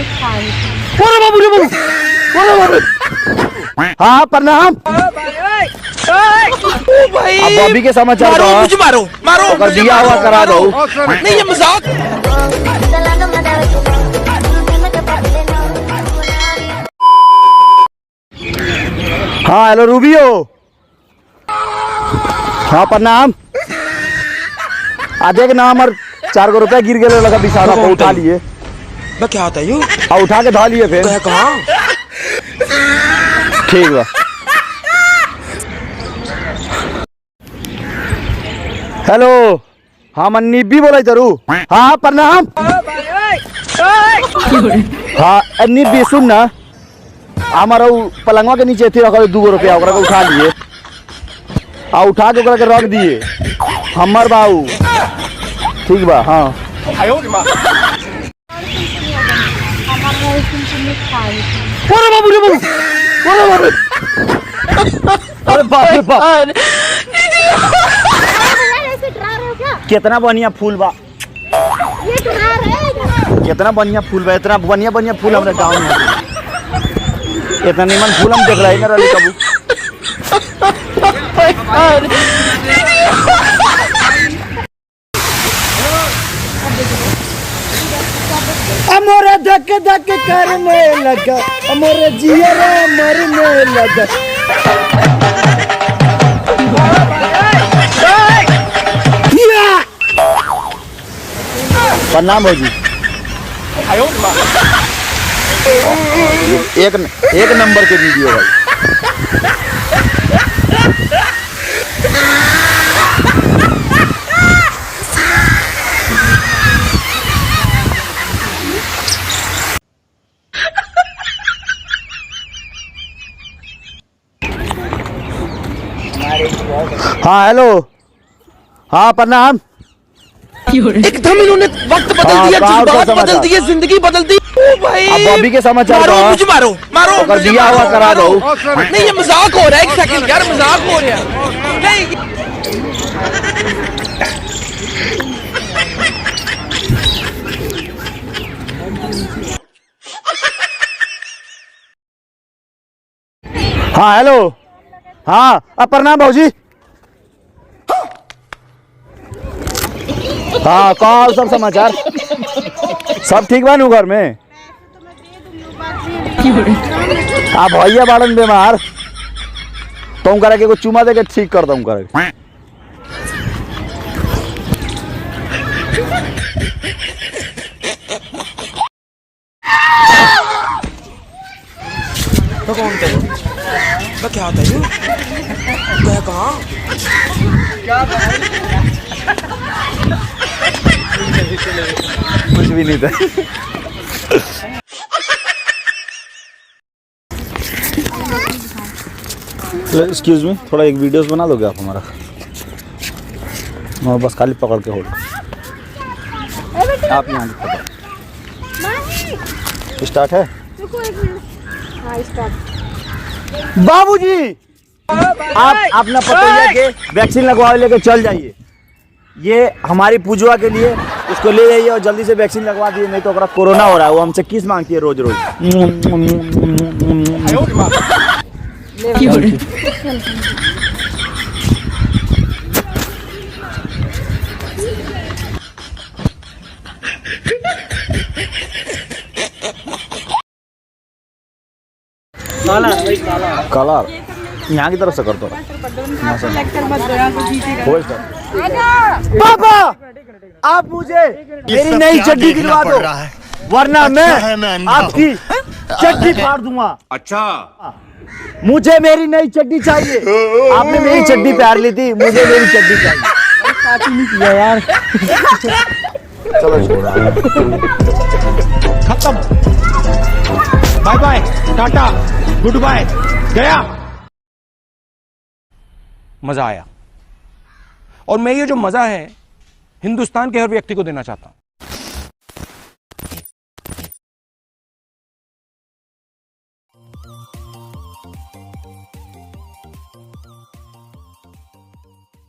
अरे बाबू रे बाबू, अरे बाबू। हाँ प्रणाम। अब बॉबी के समाचार मारो मारो अगर दिया हुआ करा दो। नहीं ये मजाक। हाँ हेलो रूबियो। हाँ प्रणाम। आज एक ना हमार 4 रुपया गिर गए लगा बिसारा को उठा लिए। मैं क्या होता है और उठा के धा लिए फिर। कहाँ? ठीक बा। हेलो हाँ मन निब्बी बोला तरू। हाँ प्रणाम। हाँ निब्बी सुन ना, हमारा पलंगवा के नीचे थी रखा 2 रुपया ओकरा के उठा लिए और उठा के ओकरा के रख दिए हमर बाबू। ठीक बा। हाँ अरे बाबू रे बाबू, अरे बाबू, अरे बाप रे बाप। कितना बढ़िया फूल बा, कितना बढ़िया फूल बा, इतना बढ़िया बढ़िया फूल हमारे गाँव में। इतना निमन फूल हम देख रहे हैं रवि कबू। अमोरे धक धक करने लगा, अमोरे जियरा मरने लगा। प्रणाम भाजी। एक नंबर के वीडियो भाई। हाँ हेलो। हाँ प्रणाम। एकदम इन्होंने वक्त बदल दिया, जज्बात बदल दिए, जिंदगी बदल दी। भाई अब बॉबी के समाचार मारो मुझे, मारो मारो अगर दिया हुआ करा दो। नहीं ये मजाक हो रहा है, एक सेकंड यार मजाक हो रहा है। नहीं हाँ हेलो। हाँ अब प्रणाम भाजी। हाँ कॉल सब समाचार सब ठीक बा नु घर में। आप भैया बाड़न बीमार, तुम करा के चुमा दे के ठीक कर दूं करे। तो कौन थे? मैं क्या होता है क्या कहाँ? कुछ भी नहीं था। एक्सक्यूज मी, थोड़ा एक वीडियोस बना दोगे आप हमारा? मैं बस खाली पकड़ के होल्ड। आप यहाँ स्टार्ट है। बाबूजी आप अपना पतोहिया के वैक्सीन लगवा लेके चल जाइए। ये हमारी पूजवा के लिए, उसको ले जाइए और जल्दी से वैक्सीन लगवा दिए, नहीं तो अगर कोरोना हो रहा है। वो हमसे किस मांगती है रोज रोज। काला यहाँ की तरफ से कर दो। पापा आप मुझे मेरी नई चड्डी दिलवा दो, वरना मैं आपकी चड्डी फाड़ दूंगा। अच्छा मुझे मेरी नई चड्डी चाहिए। आपने मेरी चड्डी प्यार ली थी, मुझे मेरी चड्डी चाहिए। नहीं किया यार। चलो खत्म, bye bye, tata, goodbye, गया। मजा आया और मैं ये जो मजा है हिंदुस्तान के हर व्यक्ति को देना चाहता हूं।